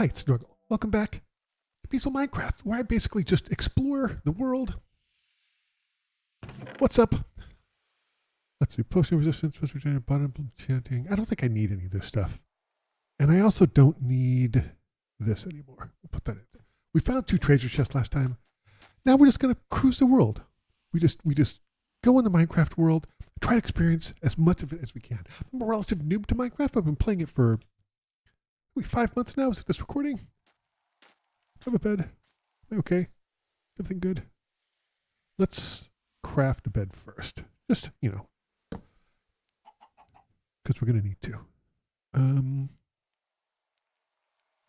Hi, it's Snorgle. Welcome back to Peaceful Minecraft, where I basically just explore the world. What's up? Let's see. Potion resistance, plus regenerative bottom enchanting. I don't think I need any of this stuff. And I also don't need this anymore. We'll put that in. We found 2 treasure chests last time. Now we're just going to cruise the world. We just go in the Minecraft world, try to experience as much of it as we can. I'm a relative noob to Minecraft. I've been playing it for 5 months now. Is it this recording? I have a bed. Am I okay? Everything good? Let's craft a bed first. Just, because we're going to need to.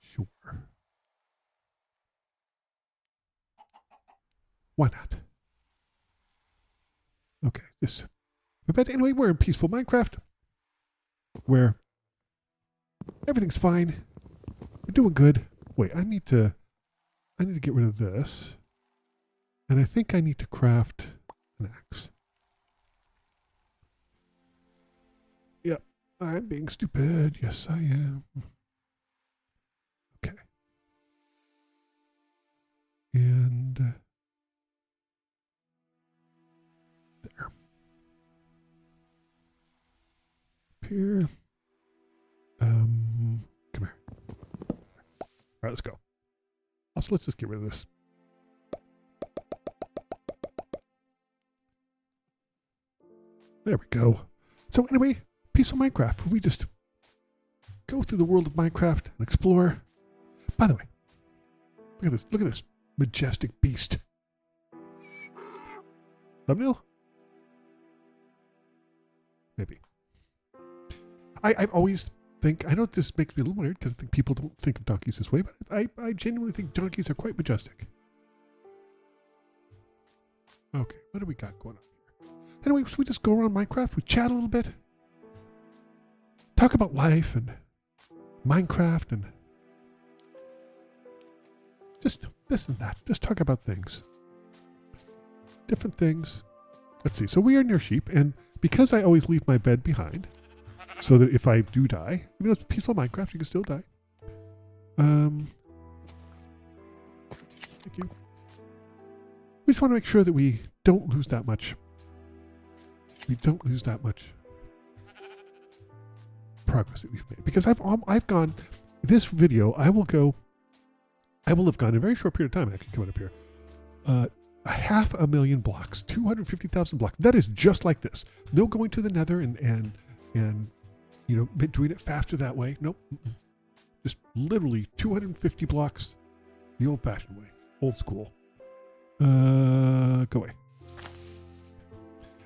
Sure. Why not? Okay, this. But anyway, we're in peaceful Minecraft, where everything's fine. We're doing good. Wait, I need to get rid of this, and I think I need to craft an axe. Yep, I'm being stupid. Yes, I am. Okay, and there. Up here. Come here. All right, let's go. Also, let's just get rid of this. There we go. So anyway, peaceful Minecraft, where we just go through the world of Minecraft and explore. By the way, look at this. Look at this majestic beast. Thumbnail? Maybe. I always think, I know this makes me a little weird because I think people don't think of donkeys this way, but I genuinely think donkeys are quite majestic. Okay, what do we got going on here? Anyway, so we just go around Minecraft, we chat a little bit, talk about life and Minecraft and just this and that. Just talk about things. Different things. Let's see, so we are near sheep, and because I always leave my bed behind, so that if I do die, even though it's peaceful Minecraft, you can still die. Thank you. We just want to make sure that we don't lose that much. We don't lose that much progress that we've made. Because I've gone, this video, I will have gone in a very short period of time, actually coming up here, 500,000 blocks, 250,000 blocks. That is just like this. No going to the nether and doing it faster that way. Nope. Just literally 250 blocks the old-fashioned way. Old school. Go away.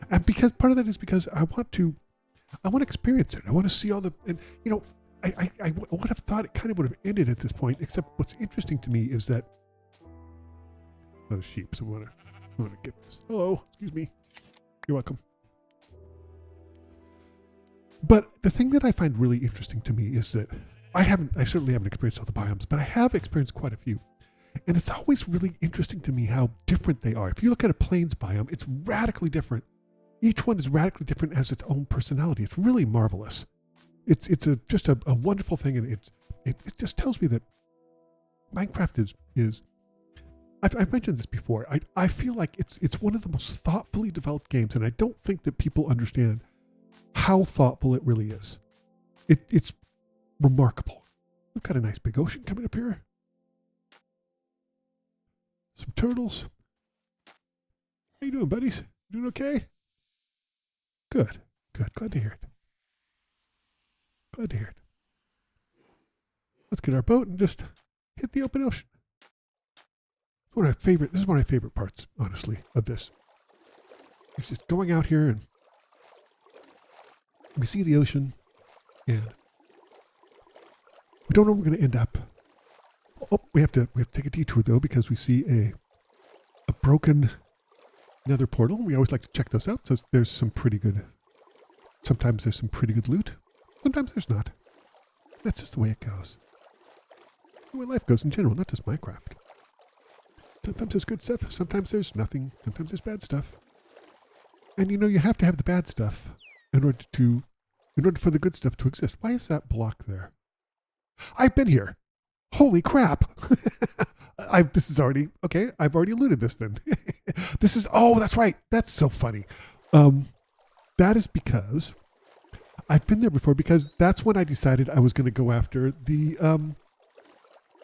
And because part of that is because I want to experience it. I want to see all the, and I would have thought it kind of would have ended at this point, except what's interesting to me is that those sheep, so we want to get this. Hello, excuse me. You're welcome. But the thing that I find really interesting to me is that I certainly haven't experienced all the biomes, but I have experienced quite a few. And it's always really interesting to me how different they are. If you look at a plains biome, it's radically different. Each one is radically different, as its own personality. It's really marvelous. It's just a wonderful thing, and it just tells me that Minecraft is I've mentioned this before. I feel like it's one of the most thoughtfully developed games, and I don't think that people understand how thoughtful it really is. It's remarkable. We've got a nice big ocean coming up here. Some turtles. How you doing, buddies? Doing okay? Good. Glad to hear it. Let's get our boat and just hit the open ocean. This is one of my favorite parts, honestly, of this. It's just going out here and we see the ocean, and we don't know where we're going to end up. Oh, we have to take a detour though, because we see a broken nether portal. We always like to check those out. So there's some pretty good. Sometimes there's some pretty good loot. Sometimes there's not. That's just the way it goes. The way life goes in general, not just Minecraft. Sometimes there's good stuff. Sometimes there's nothing. Sometimes there's bad stuff. And you have to have the bad stuff in order for the good stuff to exist. Why is that block there? I've been here. Holy crap. This is already, okay, I've already alluded this then. That's right. That's so funny. That is because I've been there before, because that's when I decided I was going to go after the,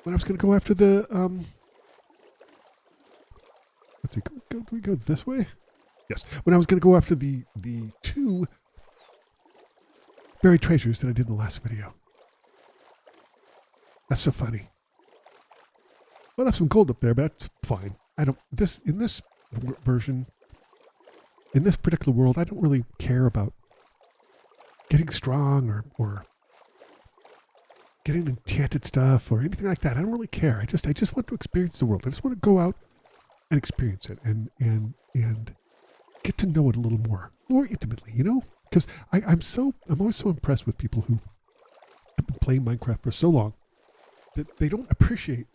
let's see, do we go this way? Yes. When I was going to go after the two buried treasures that I did in the last video. That's so funny. Well, there's some gold up there, but that's fine. In this version, in this particular world, I don't really care about getting strong or getting enchanted stuff or anything like that. I don't really care. I just want to experience the world. I just want to go out and experience it and get to know it a little more intimately, you know? Because I'm always so impressed with people who have been playing Minecraft for so long that they don't appreciate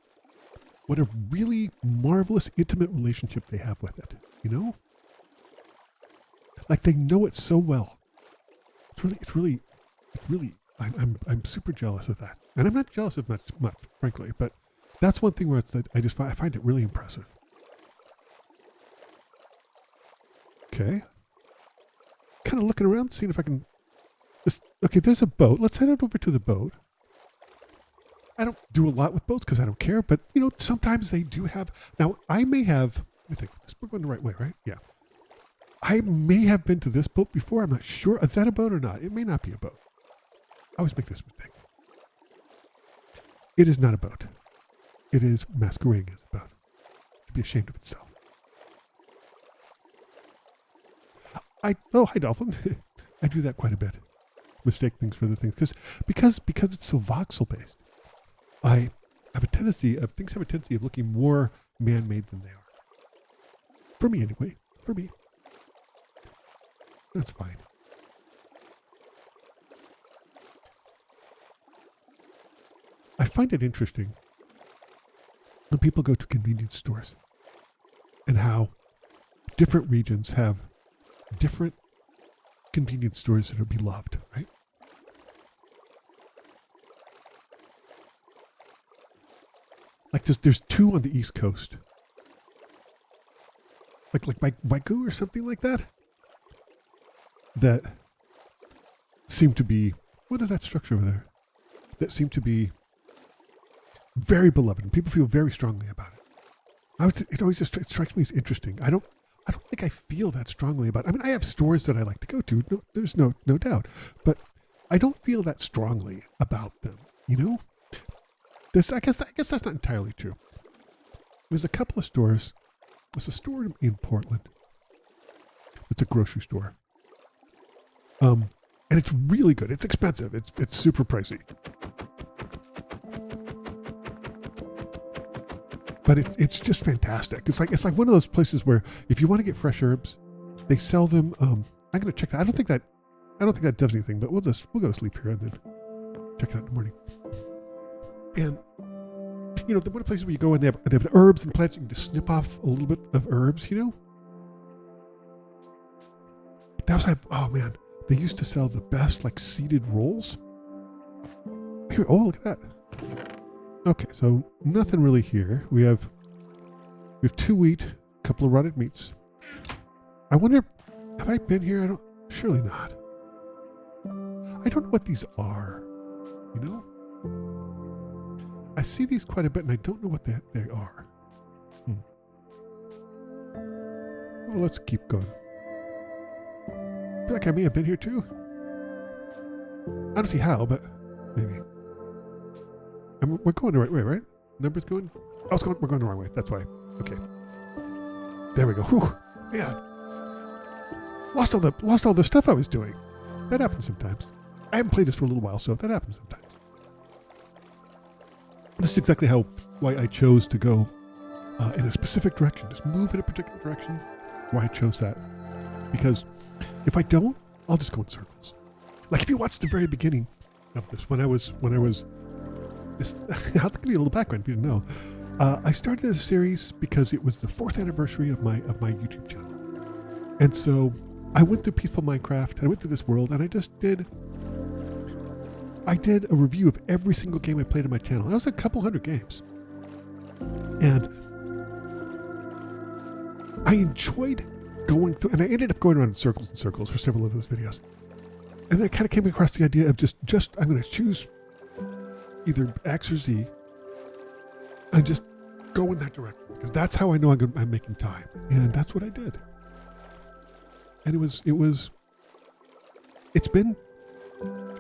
what a really marvelous, intimate relationship they have with it, you know? Like they know it so well. It's really, I'm super jealous of that. And I'm not jealous of much, frankly, but that's one thing where I find it really impressive. Okay. Kind of looking around, seeing if I can okay, there's a boat. Let's head over to the boat. I don't do a lot with boats because I don't care, but you know, sometimes they do have. Now, I may have, let me think, we're going the right way, right? Yeah. I may have been to this boat before. I'm not sure. Is that a boat or not? It may not be a boat. I always make this mistake. It is not a boat. It is masquerading as a boat. It should be ashamed of itself. Oh, hi, Dolphin. I do that quite a bit. Mistake things for other things. Because it's so voxel based. Things have a tendency of looking more man-made than they are. For me, anyway. For me. That's fine. I find it interesting when people go to convenience stores and how different regions have different convenience stores that are beloved, right? Like there's two on the East Coast. Like Waigu or something like that. That seem to be, what is that structure over there? That seem to be very beloved and people feel very strongly about it. It strikes me as interesting. I don't think I feel that strongly about it. I mean, I have stores that I like to go to. No, there's no doubt, but I don't feel that strongly about them. You know, I guess that's not entirely true. There's a couple of stores. There's a store in Portland. It's a grocery store. And it's really good. It's expensive. It's super pricey. But it's just fantastic. It's like one of those places where if you want to get fresh herbs, they sell them. I'm gonna check that. I don't think that does anything, but we'll go to sleep here and then check it out in the morning. And you know, one of the places where you go and they have the herbs and plants, you can just snip off a little bit of herbs, you know? They also have, oh man, they used to sell the best like seeded rolls. Here, oh, look at that. Okay, so nothing really here. We have 2 wheat, a couple of rotted meats. I wonder, have I been here? Surely not. I don't know what these are, you know? I see these quite a bit and I don't know what they are. Well, let's keep going. I feel like I may have been here too. I don't see how, but maybe. We're going the right way, right? Numbers going? We're going the wrong way. That's why. Okay. There we go. Whew. Man. Lost all the stuff I was doing. That happens sometimes. I haven't played this for a little while, so that happens sometimes. This is exactly why I chose to go in a specific direction. Just move in a particular direction. Why I chose that. Because if I don't, I'll just go in circles. Like if you watch the very beginning of this, when I was this, I'll give you a little background if you didn't know. I started this series because it was the 4th anniversary of my YouTube channel. And so I went through Peaceful Minecraft, and I went through this world, and I just did I did a review of every single game I played on my channel. That was a couple hundred games. And I enjoyed going through, and I ended up going around in circles and circles for several of those videos. And then I kind of came across the idea of just I'm going to choose either X or Z and just go in that direction, because that's how I know I'm making time. And that's what I did. And this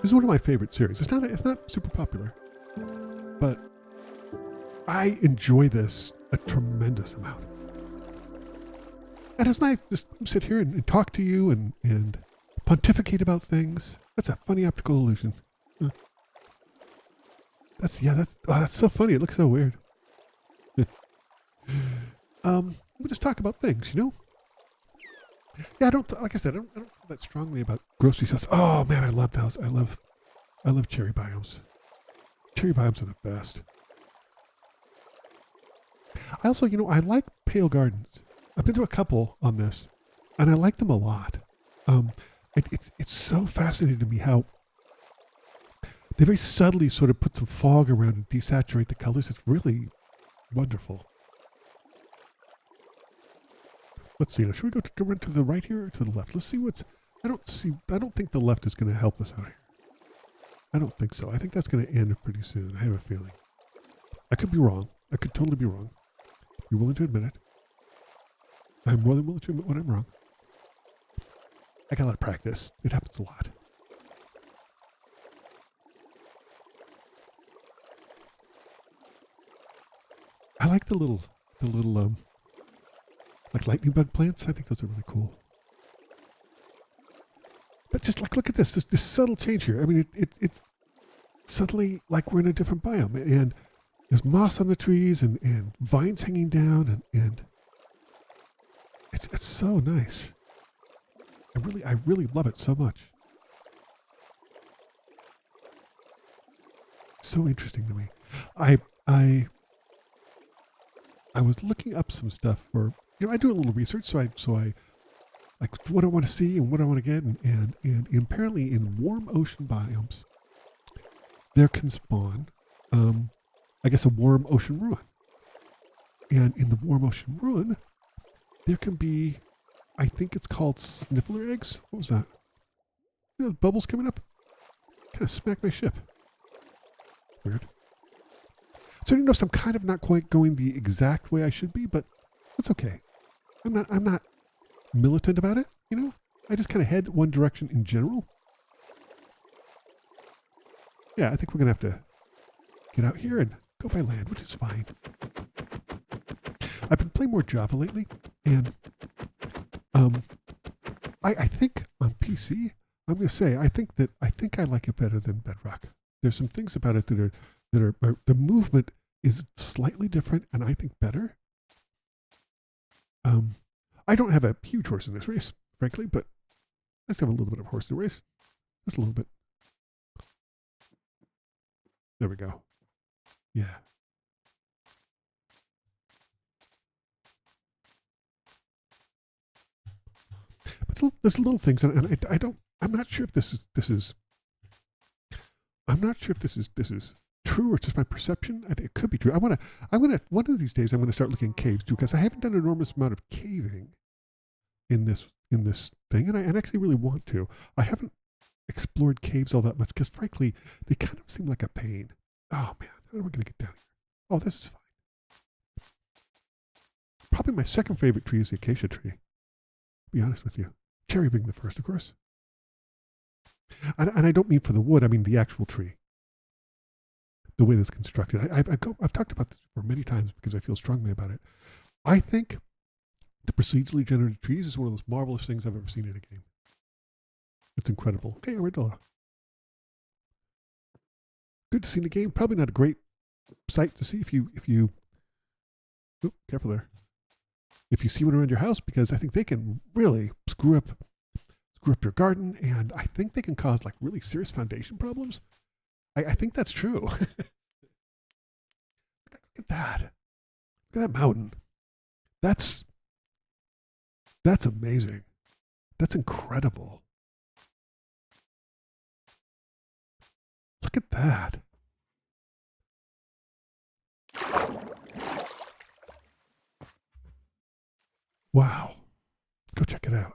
is one of my favorite series. It's not super popular, but I enjoy this a tremendous amount. And it's nice to just sit here and talk to you and pontificate about things. That's a funny optical illusion. Huh. That's so funny. It looks so weird. We just talk about things, you know? Yeah, like I said, I don't feel that strongly about grocery stores. Oh man, I love those. I love cherry biomes. Cherry biomes are the best. I also, I like Pale Gardens. I've been to a couple on this, and I like them a lot. It's so fascinating to me how they very subtly sort of put some fog around and desaturate the colors. It's really wonderful. Let's see. Now, should we go to the right here or to the left? Let's see I don't think the left is going to help us out here. I don't think so. I think that's going to end pretty soon. I have a feeling. I could be wrong. I could totally be wrong. You're willing to admit it? I'm more than willing to admit when I'm wrong. I got a lot of practice. It happens a lot. I like the little like lightning bug plants. I think those are really cool. But just look at this subtle change here. I mean, it's suddenly like we're in a different biome, and there's moss on the trees and vines hanging down, and it's so nice. I really love it so much. So interesting to me. I was looking up some stuff for, I do a little research, so I like what I want to see and what I want to get, and apparently in warm ocean biomes there can spawn I guess a warm ocean ruin. And in the warm ocean ruin there can be, I think it's called sniffler eggs. What was that? The bubbles coming up? Kind of smacked my ship. Weird. So you notice I'm kind of not quite going the exact way I should be, but that's okay. I'm not militant about it, I just kind of head one direction in general. Yeah, I think we're going to have to get out here and go by land, which is fine. I've been playing more Java lately, and I think on PC, I'm going to say, I think I like it better than Bedrock. There's some things about it that are the movement is slightly different, and I think better. I don't have a huge horse in this race, frankly, but let's have a little bit of horse in the race. Just a little bit. There we go. Yeah. But there's little things, and I'm not sure if this is true or just my perception. I think it could be true. I'm gonna one of these days I'm gonna start looking at caves too, because I haven't done an enormous amount of caving in this thing, and I actually really want to. I haven't explored caves all that much because frankly they kind of seem like a pain. Oh man, how am I gonna get down here? Oh, this is fine. Probably my second favorite tree is the acacia tree. To be honest with you, cherry being the first, of course. And I don't mean for the wood. I mean the actual tree. The way that's constructed. I've talked about this before many times because I feel strongly about it. I think the procedurally generated trees is one of those marvelous things I've ever seen in a game. It's incredible. Okay, Armadillo. Good to see in a game. Probably not a great sight to see if you oh, careful there. If you see one around your house, because I think they can really screw up your garden, and I think they can cause like really serious foundation problems. I think that's true. Look at that. Look at that mountain. That's amazing. That's incredible. Look at that. Wow. Go check it out.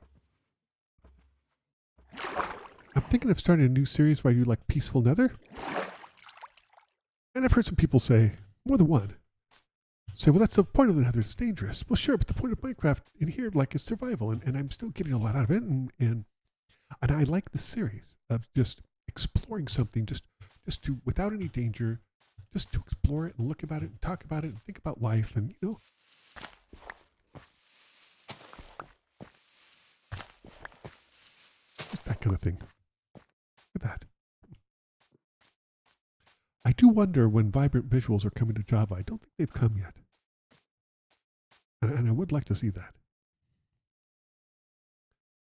I'm thinking of starting a new series where I do like Peaceful Nether. And I've heard some people say, more than one, say, well, that's the point of the Nether. It's dangerous. Well, sure, but the point of Minecraft in here, like, is survival. And I'm still getting a lot out of it. And I like the series of just exploring something, just to, without any danger, just to explore it and look about it and talk about it and think about life and, you know. Just that kind of thing. Look at that. I do wonder when vibrant visuals are coming to Java. I don't think they've come yet. And I would like to see that.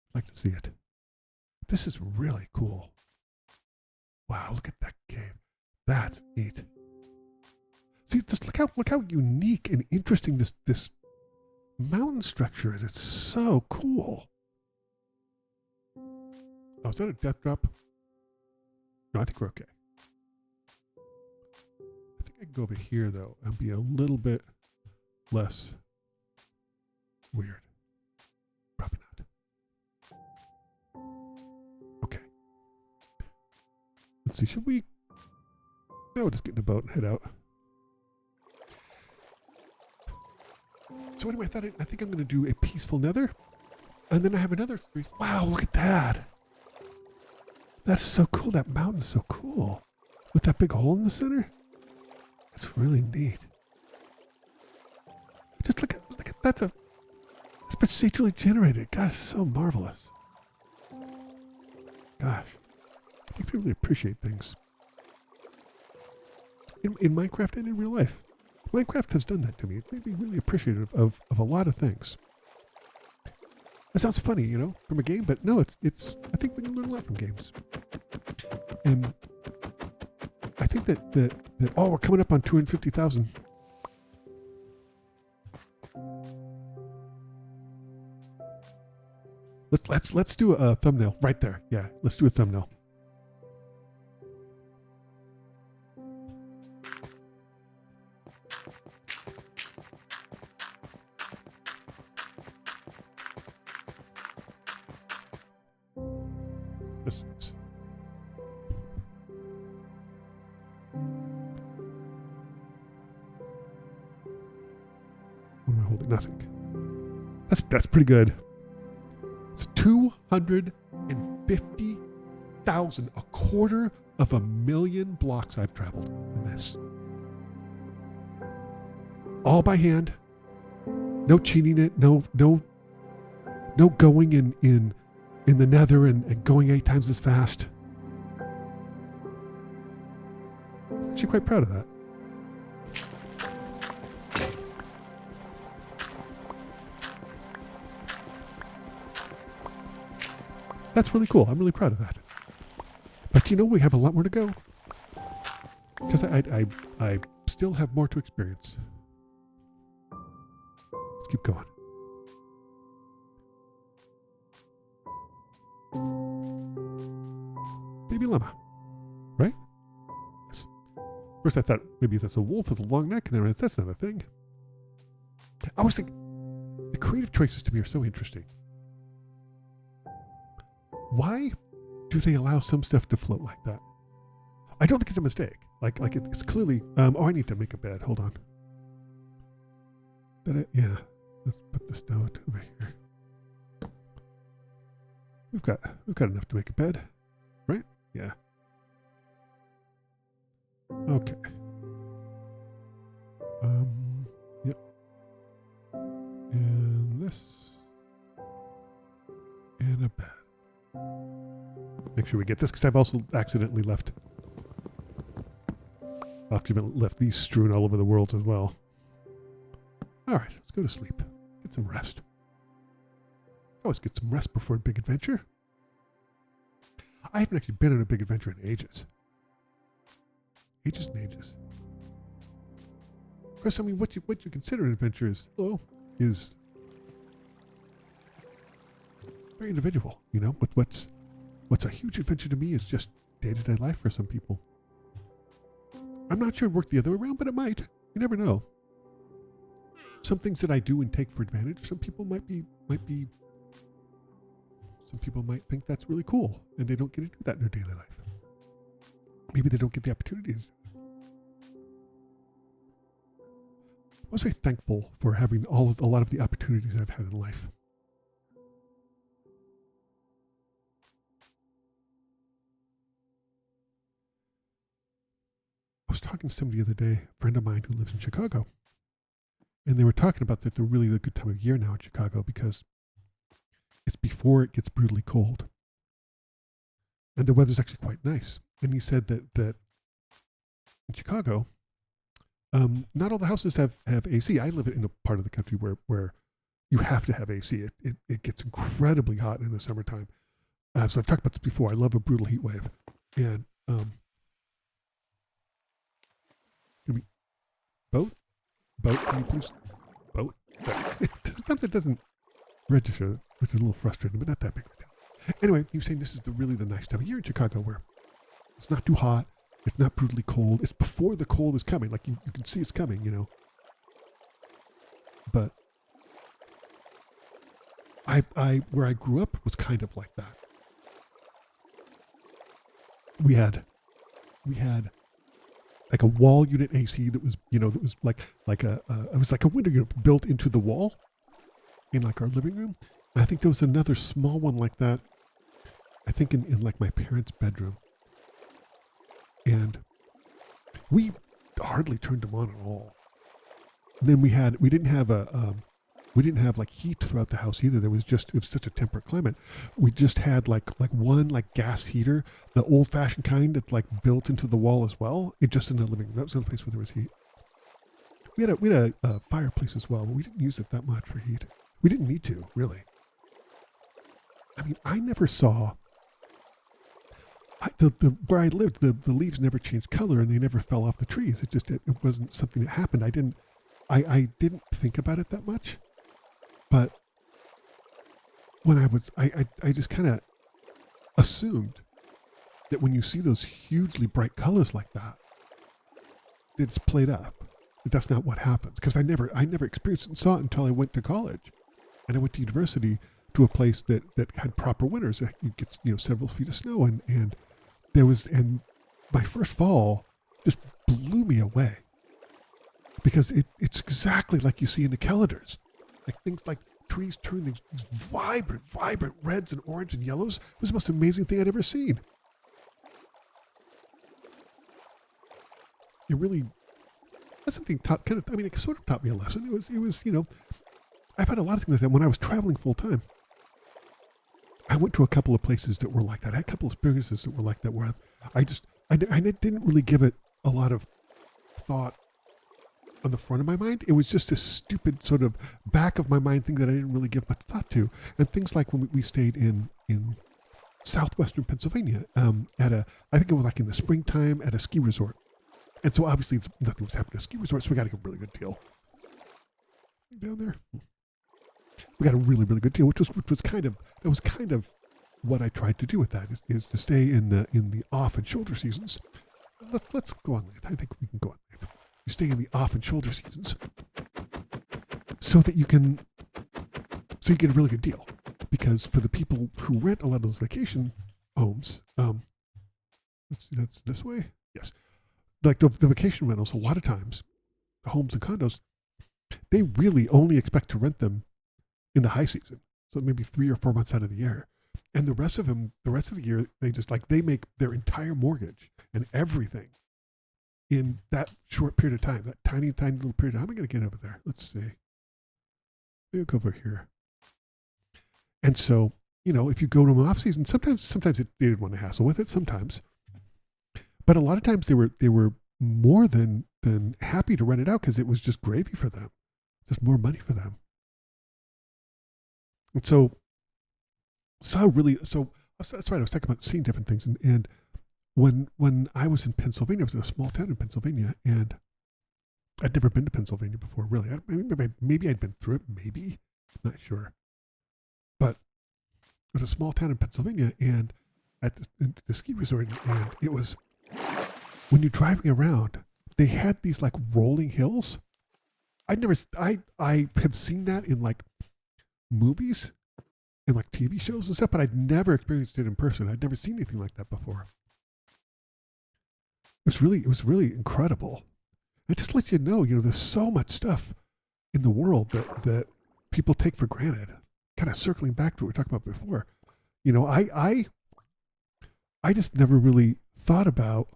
I'd like to see it. This is really cool. Wow, look at that cave. That's neat. See, just look how unique and interesting this mountain structure is. It's so cool. Oh, is that a death drop? No, I think we're okay. I think I can go over here, though, and be a little bit less weird. Probably not. Okay. Let's see, should we... No, we'll just get in a boat and head out. So anyway, I think I'm going to do a Peaceful Nether. And then I have another series. Wow, look at that. That's so cool. That mountain's so cool. With that big hole in the center. That's really neat. Just look at that's procedurally generated. God, it's so marvelous. Gosh. I think people really appreciate things. In Minecraft and in real life. Minecraft has done that to me. It made me really appreciative of a lot of things. That sounds funny, you know, from a game, but no, it's I think we can learn a lot from games. And I think that oh, we're coming up on 250,000. Let's do a thumbnail right there. Yeah, let's do a thumbnail. What am I holding? Nothing. That's pretty good. It's 250,000, a quarter of a million blocks I've traveled in this. All by hand. No cheating it. No going in the nether and going 8 times as fast. I'm actually quite proud of that. That's really cool. I'm really proud of that. But you know, we have a lot more to go. Because I still have more to experience. Let's keep going. Baby llama. Right? Yes. First I thought maybe that's a wolf with a long neck, and then I realized that's not a thing. I always think the creative choices to me are so interesting. Why do they allow some stuff to float like that? I don't think it's a mistake. Like it's clearly. Oh, I need to make a bed. Hold on. Did it? Yeah. Let's put this down over here. We've got enough to make a bed, right? Yeah. Okay. Yep. And this. And a bed. Make sure we get this, because I've also accidentally left these strewn all over the world as well. All right, let's go to sleep. Get some rest. Always get some rest before a big adventure. I haven't actually been on a big adventure in ages. Ages and ages. Of course, I mean, what you consider an adventure is very individual. You know, what's a huge adventure to me is just day-to-day life for some people. I'm not sure it worked the other way around, but it might. You never know. Some things that I do and take for advantage, some people might think that's really cool, and they don't get to do that in their daily life. Maybe they don't get the opportunity to do it. I was very thankful for having a lot of the opportunities I've had in life. I was talking to somebody the other day, a friend of mine who lives in Chicago, and they were talking about that they're really a good time of year now in Chicago because it's before it gets brutally cold. And the weather's actually quite nice. And he said that in Chicago, not all the houses have AC. I live in a part of the country where you have to have AC. It gets incredibly hot in the summertime. So I've talked about this before. I love a brutal heat wave. And boat, can you please? Boat. Sometimes it doesn't register, which is a little frustrating, but not that big of a deal. Anyway, he was saying this is really the nice time of year in Chicago where it's not too hot, it's not brutally cold, it's before the cold is coming. Like you can see it's coming, you know. But where I grew up was kind of like that. We had like a wall unit AC that was, that was it was like a window unit built into the wall in like our living room. And I think there was another small one like that, I think in like my parents' bedroom. And we hardly turned them on at all. And then we didn't have like heat throughout the house either. It was such a temperate climate. We just had like one like gas heater, the old fashioned kind that's like built into the wall as well. It just in the living room. That was the only place where there was heat. We had a fireplace as well, but we didn't use it that much for heat. We didn't need to, really. I mean, I never saw where I lived, the leaves never changed color and they never fell off the trees. It wasn't something that happened. I didn't think about it that much. But when I just kind of assumed that when you see those hugely bright colors like that, it's played up. But that's not what happens, because I never experienced it and saw it until I went to college, and I went to university to a place that had proper winters. It gets several feet of snow, and my first fall just blew me away, because it's exactly like you see in the calendars. Like things like trees turn these vibrant reds and orange and yellows. It was the most amazing thing I'd ever seen. It really, that's something it sort of taught me a lesson. It was I've had a lot of things like that when I was traveling full time. I went to a couple of places that were like that. I had a couple of experiences that were like that where I didn't really give it a lot of thought on the front of my mind. It was just a stupid sort of back of my mind thing that I didn't really give much thought to. And things like when we stayed in southwestern Pennsylvania, I think it was like in the springtime at a ski resort. And so obviously nothing was happening at a ski resort, so we got a really good deal. Down there, we got a really, really good deal, which was kind of what I tried to do with that is to stay in the off and shoulder seasons. Let's go on that. I think we can go on that. You stay in the off and shoulder seasons so that you get a really good deal, because for the people who rent a lot of those vacation homes, let's see, that's this way. Yes. Like the vacation rentals, a lot of times, the homes and condos, they really only expect to rent them in the high season. So maybe 3 or 4 months out of the year. And the rest of the year, they make their entire mortgage and everything in that short period of time, that tiny little period. How am I going to get over there? Let's see. Maybe I'll go over here. And so, if you go to an off season, sometimes they didn't want to hassle with it, sometimes. But a lot of times they were more than happy to rent it out because it was just gravy for them, just more money for them. And so that's right. I was talking about seeing different things, and when I was in Pennsylvania, I was in a small town in Pennsylvania, and I'd never been to Pennsylvania before. Really, maybe I'd been through it, maybe, I'm not sure. But it was a small town in Pennsylvania, and at the ski resort, and it was, when you're driving around, they had these like rolling hills. I had seen that in like movies and like TV shows and stuff, but I'd never experienced it in person. I'd never seen anything like that before. It was really incredible. It just lets you know, there's so much stuff in the world that people take for granted. Kind of circling back to what we were talking about before. I just never really thought about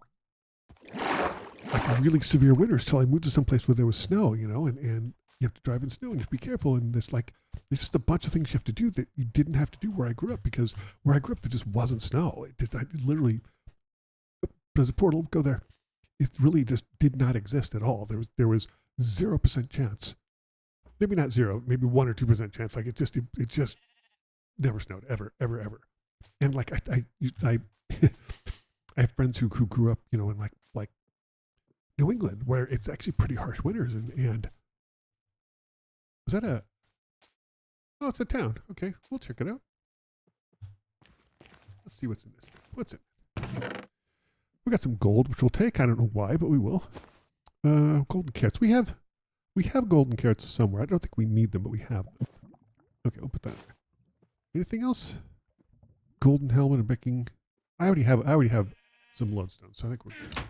like really severe winters till I moved to some place where there was snow, and you have to drive in snow and you have to be careful. And there's just a bunch of things you have to do that you didn't have to do where I grew up, because where I grew up, there just wasn't snow. I literally, there's a portal, go there. It really just did not exist at all. There was 0% chance, maybe not zero, maybe 1 or 2% chance. Like it just never snowed ever. And like I I have friends who grew up, in like New England, where it's actually pretty harsh winters. And is that oh, it's a town. Okay, we'll check it out. Let's see what's in this thing. What's it? We got some gold, which we'll take. I don't know why, but we will. Golden carrots. We have golden carrots somewhere. I don't think we need them, but we have them. Okay, we'll put that in there. Anything else? Golden helmet and baking. I already have some lodestone, so I think we're good.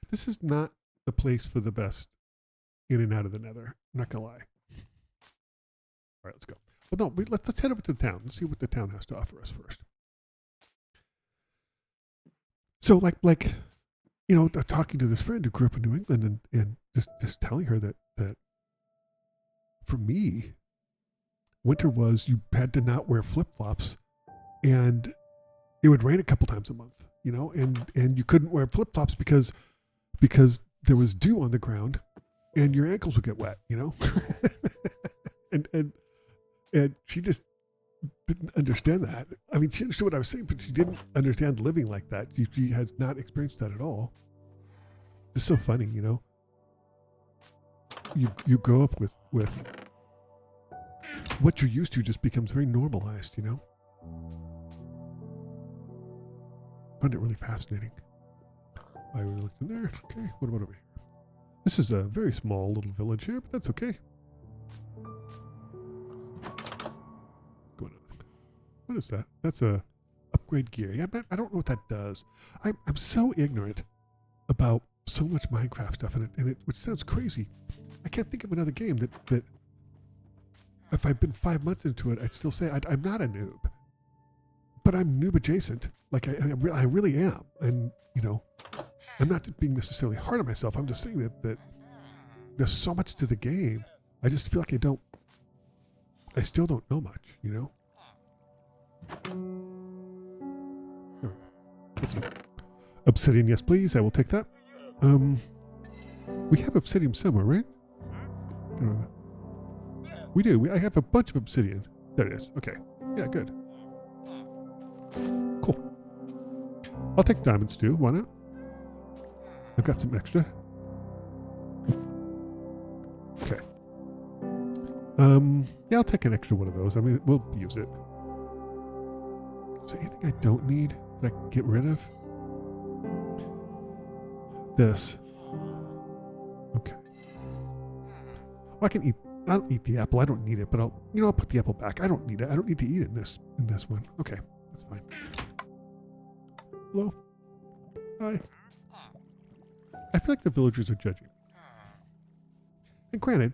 This is not the place for the best in and out of the nether. I'm not gonna lie. All right, let's go. But no, let's head over to the town and see what the town has to offer us first. So like talking to this friend who grew up in New England and just telling her that for me, winter was you had to not wear flip-flops, and it would rain a couple times a month, and you couldn't wear flip-flops because there was dew on the ground and your ankles would get wet, and she just didn't understand that. I mean, she understood what I was saying, but she didn't understand living like that. She has not experienced that at all. It's so funny, You grow up with what you're used to just becomes very normalized, Found it really fascinating. I really looked in there. Okay, what about over here? This is a very small little village here, but that's okay. Going on. What is that? That's a upgrade gear. Yeah, I don't know what that does. I'm so ignorant about so much Minecraft stuff, which sounds crazy. I can't think of another game that if I've been 5 months into it, I'd still say I'm not a noob, but I'm noob adjacent. Like I really am, and I'm not being necessarily hard on myself. I'm just saying that there's so much to the game. I just feel like I still don't know much, What's it? Obsidian, yes, please. I will take that. We have obsidian somewhere, right? We do. I have a bunch of obsidian. There it is. Okay. Yeah, good. Cool. I'll take diamonds too. Why not? I've got some extra. Okay. Yeah, I'll take an extra one of those. I mean, we'll use it. Is there anything I don't need that I can get rid of? This. Okay. Well, I'll eat the apple. I don't need it, but I'll put the apple back. I don't need it. I don't need to eat it in this one. Okay, that's fine. Hello. Hi. I feel like the villagers are judging. And granted,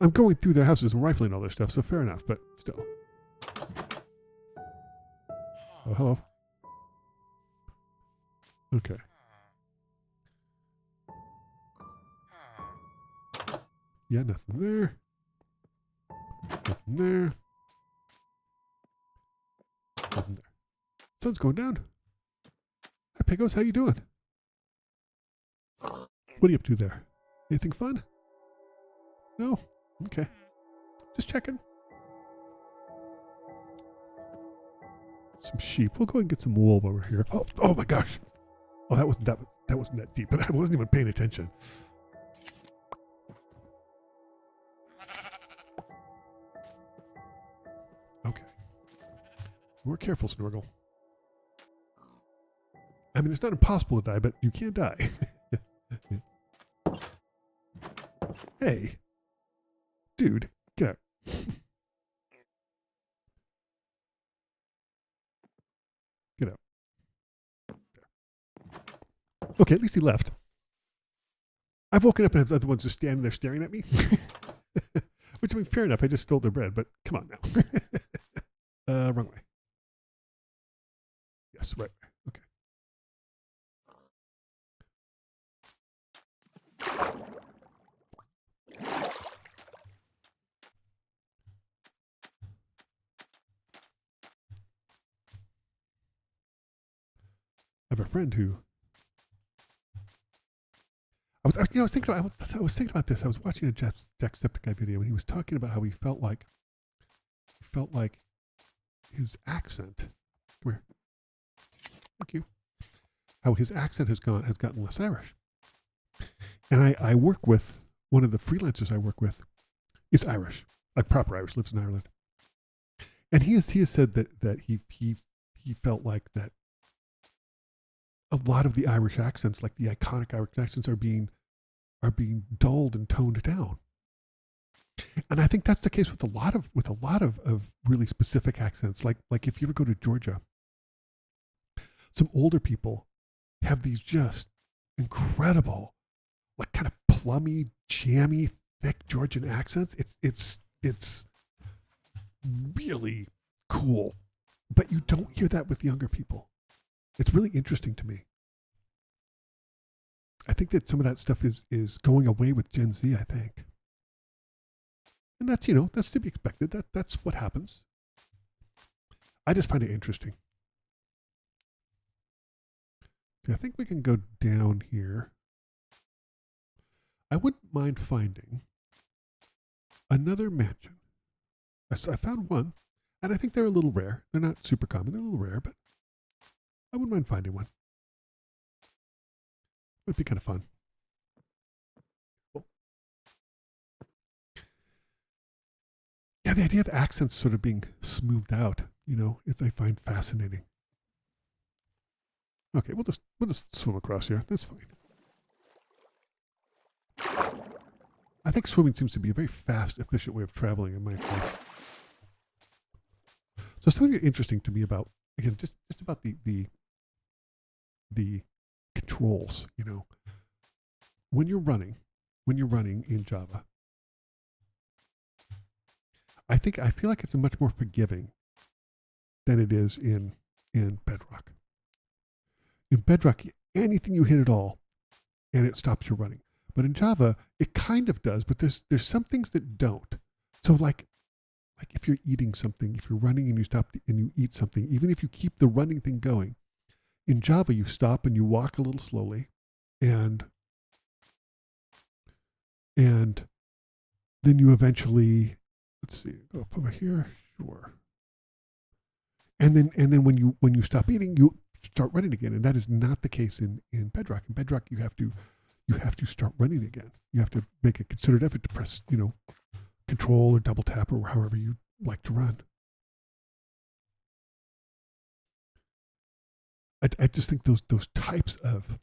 I'm going through their houses and rifling all their stuff, so fair enough, but still. Oh, hello. Okay. Yeah, nothing there. Nothing there. Nothing there. Sun's going down. Hi, Pigos. How you doing? What are you up to there? Anything fun? No? Okay. Just checking. Some sheep. We'll go and get some wool while we're here. Oh my gosh. Oh, that wasn't that deep, but I wasn't even paying attention. Okay. More careful, Snorgle. I mean, it's not impossible to die, but you can't die. Hey, dude, get out. Get out. Okay, at least he left. I've woken up and the other ones just standing there staring at me. Which, I mean, fair enough. I just stole their bread, but come on now. Wrong way. Yes, right. Okay. I have a friend who I was thinking about this. I was watching a Jacksepticeye video, and he was talking about how he felt like his accent. Come here. Thank you. How his accent has gotten less Irish. And I work with one of the freelancers I work with is Irish, like proper Irish, lives in Ireland. And he has said that he felt like that a lot of the Irish accents, like the iconic Irish accents, are being dulled and toned down. And I think that's the case with a lot of really specific accents. Like if you ever go to Georgia, some older people have these just incredible, like kind of plummy, jammy, thick Georgian accents. It's really cool, but you don't hear that with younger people. It's really interesting to me. I think that some of that stuff is going away with Gen Z, I think. And that's, that's to be expected. That's what happens. I just find it interesting. I think we can go down here. I wouldn't mind finding another mansion. I found one, and I think they're a little rare. They're not super common. They're a little rare, but I wouldn't mind finding one. Would be kind of fun. Cool. Yeah, the idea of accents sort of being smoothed out, I find fascinating. Okay, we'll just swim across here. That's fine. I think swimming seems to be a very fast, efficient way of traveling in my opinion. So something interesting to me about, again, just about the controls, when you're running in Java, I feel like it's much more forgiving than it is in Bedrock. In Bedrock, anything you hit at all, and it stops you running. But in Java, it kind of does, but there's some things that don't. So like if you're eating something, if you're running and you stop and you eat something, even if you keep the running thing going, in Java you stop and you walk a little slowly, and then you eventually, let's see, go up over here, sure. And then when you stop eating, you start running again, and that is not the case in Bedrock. In Bedrock, you have to start running again. You have to make a considered effort to press, control or double tap or however you like to run. I just think those types of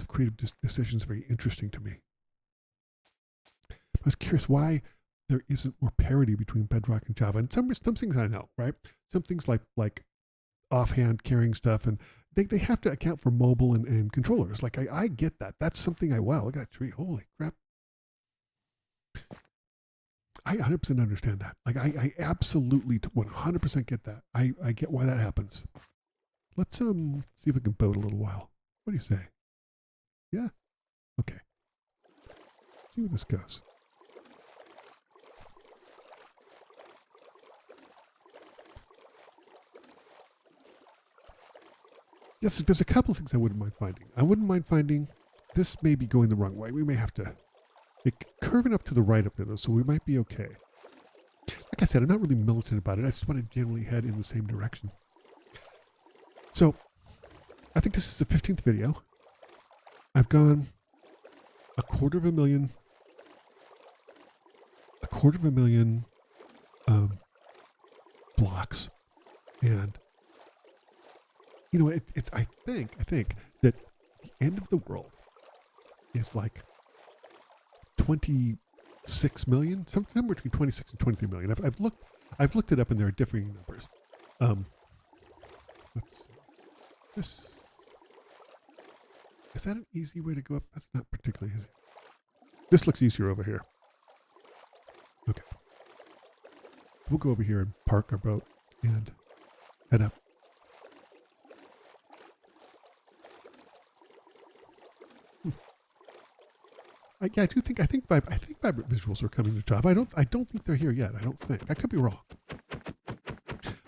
creative decisions are very interesting to me. I was curious why there isn't more parity between Bedrock and Java. And some things I know, right? Some things like offhand carrying stuff, and they have to account for mobile and controllers. Like I get that. That's something look at that tree. Holy crap. I 100% understand that. Like I absolutely 100% get that. I get why that happens. Let's see if we can boat a little while. What do you say? Yeah? Okay. See where this goes. Yes, there's a couple of things I wouldn't mind finding. I wouldn't mind finding this may be going the wrong way. We may have to curving up to the right up there though, so we might be okay. Like I said, I'm not really militant about it. I just want to generally head in the same direction. So I think this is the 15th video. I've gone a quarter of a million blocks, and I think that the end of the world is like 26 million, somewhere between 26 and 23 million. I've looked it up, and there are differing numbers. Let's see. This is that an easy way to go up? That's not particularly easy. This looks easier over here. Okay. We'll go over here and park our boat and head up. I think vibrant visuals are coming to Java. I don't think they're here yet. I don't think. I could be wrong.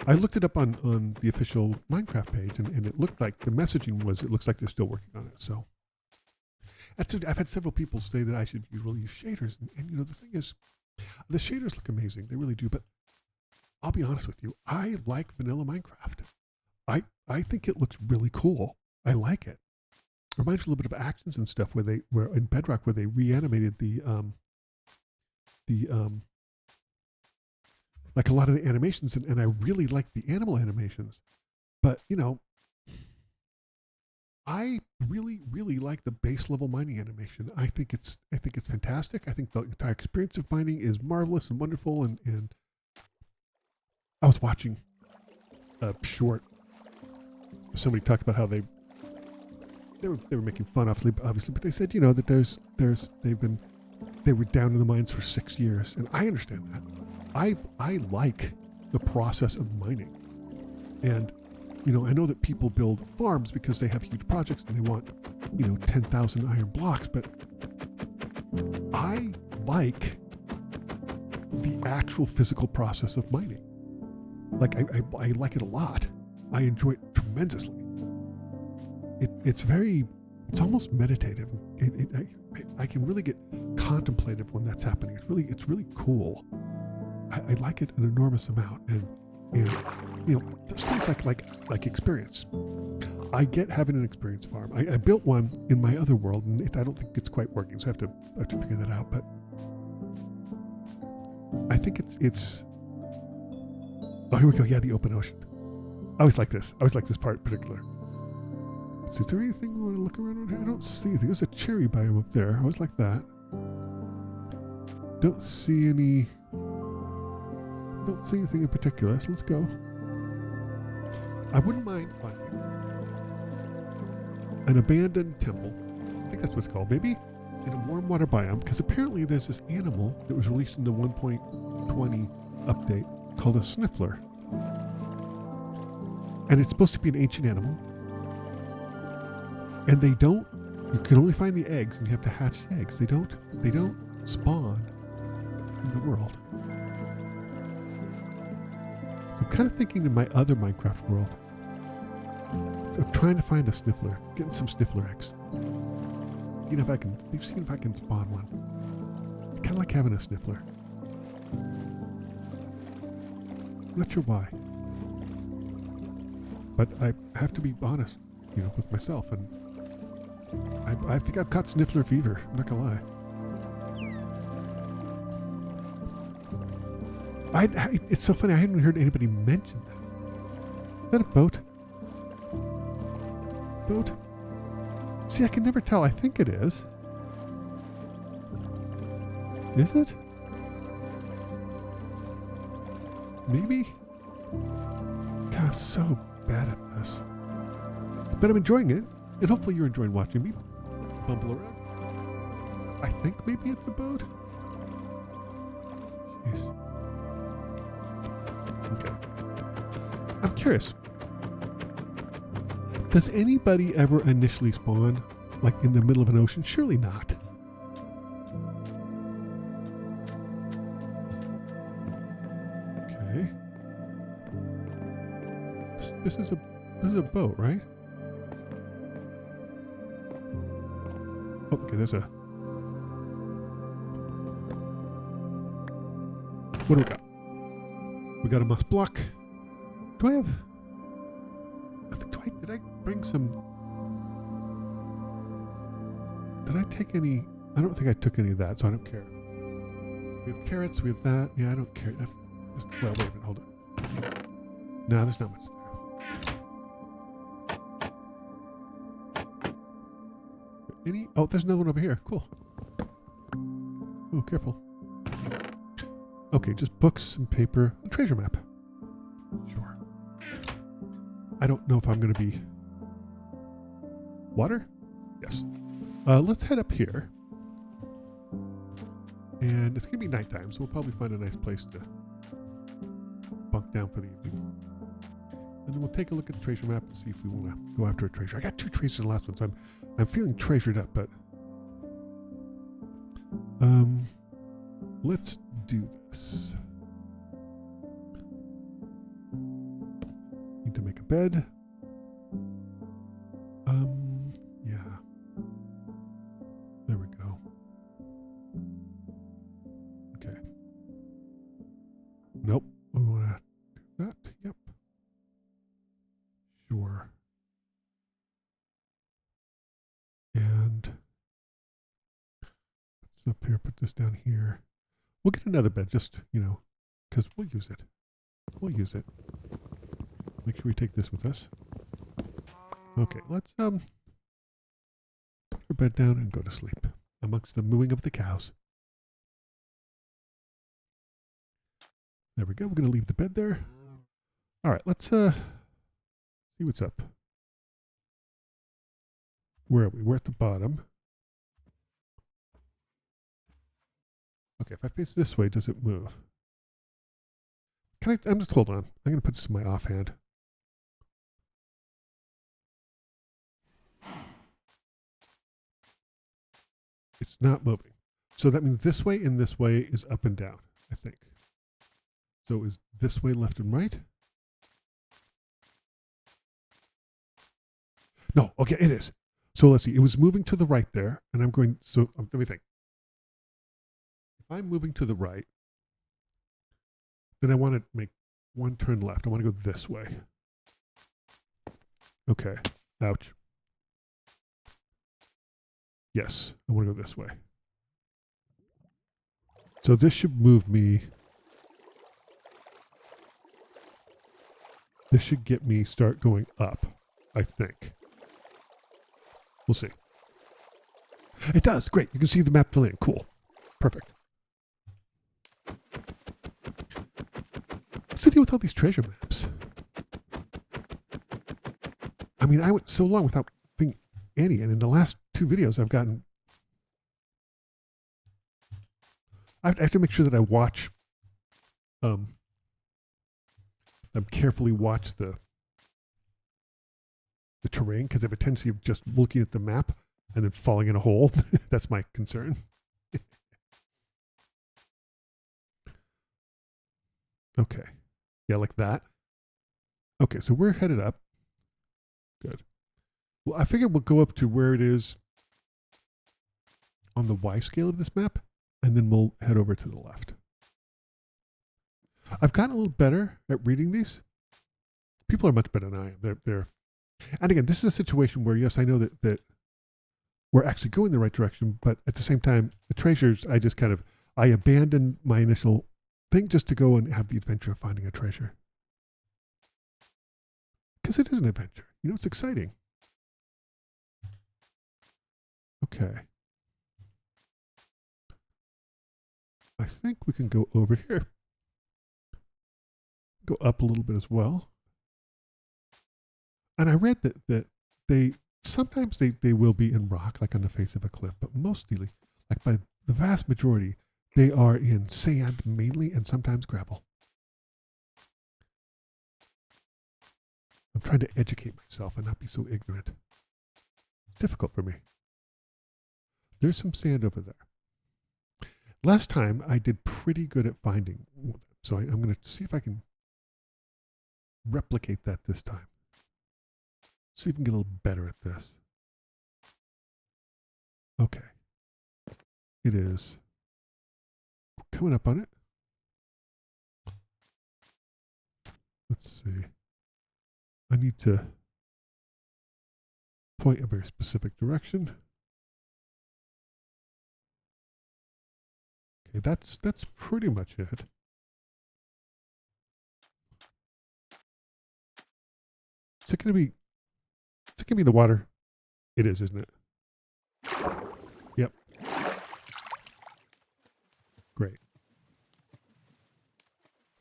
I looked it up on the official Minecraft page, and it looked like the messaging was, it looks like they're still working on it. So I've had several people say that I should really use shaders. And you know, the thing is, the shaders look amazing. They really do. But I'll be honest with you. I like vanilla Minecraft. I think it looks really cool. I like it. Reminds me a little bit of Actions and stuff where in Bedrock where they reanimated like a lot of the animations, and I really like the animal animations. But you know, I really, really like the base level mining animation. I think it's fantastic. I think the entire experience of mining is marvelous and wonderful. And I was watching a short. Somebody talked about how they were making fun, obviously, but they said, you know, that they were down in the mines for 6 years, and I understand that. I like the process of mining, and you know, I know that people build farms because they have huge projects and they want, you know, 10,000 iron blocks, but I like the actual physical process of mining. Like I like it a lot. I enjoy it tremendously. It's almost meditative. I can really get contemplative when that's happening. It's really cool. I like it an enormous amount, and you know, there's things like experience. I get having an experience farm. I built one in my other world, and I don't think it's quite working, so I have to figure that out. But I think it's. Oh, here we go. Yeah, the open ocean. I always like this. I always like this part in particular. So is there anything we want to look around here? I don't see anything. There's a cherry biome up there. I always like that. Don't see anything in particular, so let's go. I wouldn't mind finding an abandoned temple. I think that's what it's called. Maybe in a warm water biome, because apparently there's this animal that was released in the 1.20 update called a sniffler. And it's supposed to be an ancient animal. And you can only find the eggs, and you have to hatch the eggs. They don't spawn in the world. I'm kind of thinking in my other Minecraft world of trying to find a sniffler, getting some sniffler eggs. Seeing if I can spawn one. I kind of like having a sniffler. I'm not sure why. But I have to be honest, you know, with myself, and I think I've got sniffler fever. I'm not gonna lie. It's so funny. I hadn't heard anybody mention that. Is that a boat? Boat? See, I can never tell. I think it is. Is it? Maybe? God, I'm so bad at this. But I'm enjoying it, and hopefully you're enjoying watching me bumble around. I think maybe it's a boat. Jeez. Okay. I'm curious. Does anybody ever initially spawn like in the middle of an ocean? Surely not. Okay. This is a boat, right? Oh, okay, there's a. What do we got? We got a moss block. Do I have? Did I bring some? Did I take any? I don't think I took any of that, so I don't care. We have carrots. We have that. Yeah, I don't care. That's well. Wait a minute. Hold it. No, there's not much there. Any? Oh, there's another one over here. Cool. Oh, careful. Okay, just books and paper. A treasure map. Sure. I don't know if I'm going to be... Water? Yes. Let's head up here. And it's going to be nighttime, so we'll probably find a nice place to bunk down for the evening. And then we'll take a look at the treasure map and see if we want to go after a treasure. I got 2 treasures in the last one, so I'm feeling treasured up, but... let's do this. Need to make a bed. Yeah. There we go. Okay. Nope. We want to do that. Yep. Sure. And it's up here. Put this down here. We'll get another bed, just, you know, because we'll use it. We'll use it. Make sure we take this with us. Okay, let's put our bed down and go to sleep amongst the mooing of the cows. There we go. We're going to leave the bed there. All right, let's see what's up. Where are we? We're at the bottom. Okay, if I face this way, does it move? I'm just, hold on. I'm going to put this in my offhand. It's not moving. So that means this way and this way is up and down, I think. So is this way left and right? No, okay, it is. So let's see. It was moving to the right there, and I'm going, so let me think. If I'm moving to the right, then I want to make one turn left. I want to go this way. Okay. Ouch. Yes, I want to go this way. So this should move me. This should get me start going up, I think. We'll see. It does. Great. You can see the map fill in. Cool. Perfect. What's the deal with all these treasure maps? I mean, I went so long without being any, and in the last 2 videos I've gotten... I have to make sure that I watch... I carefully watch the terrain, because I have a tendency of just looking at the map and then falling in a hole. That's my concern. Okay. Yeah, like that. Okay, so we're headed up. Good. Well, I figured we'll go up to where it is on the Y scale of this map, and then we'll head over to the left. I've gotten a little better at reading these. People are much better than I am. They're and again, this is a situation where, yes, I know that we're actually going the right direction, but at the same time, the treasures, I abandoned my initial thing just to go and have the adventure of finding a treasure. Because it is an adventure. You know, it's exciting. Okay. I think we can go over here. Go up a little bit as well. And I read that they sometimes they will be in rock, like on the face of a cliff, but mostly, like by the vast majority, they are in sand mainly, and sometimes gravel. I'm trying to educate myself and not be so ignorant. It's difficult for me. There's some sand over there. Last time I did pretty good at finding them, so I'm going to see if I can replicate that this time. See if we can get a little better at this. Okay. It is coming up on it. Let's see. I need to point a very specific direction. Okay, that's pretty much it. Is it going to be the water? It is, isn't it? Yep. Great.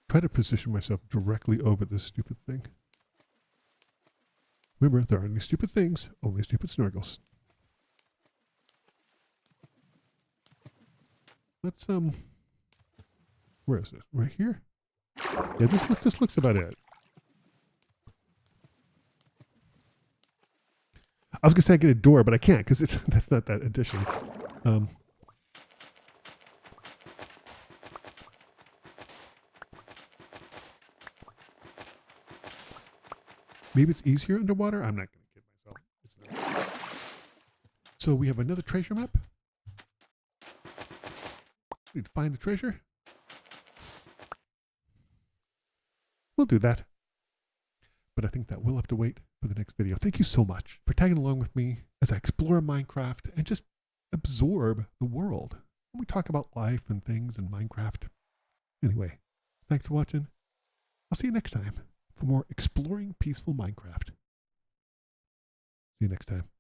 Try to position myself directly over this stupid thing. Remember, there aren't any stupid things, only stupid Snorgles. Let's, where is this? Right here? Yeah, this looks about it. I was gonna say I get a door, but I can't because that's not that addition. Maybe it's easier underwater. I'm not gonna kid myself. It's not. So we have another treasure map. We need to find the treasure. We'll do that. But I think that will have to wait for the next video. Thank you so much for tagging along with me as I explore Minecraft and just absorb the world when we talk about life and things in Minecraft. Anyway, thanks for watching. I'll see you next time for more exploring peaceful Minecraft. See you next time.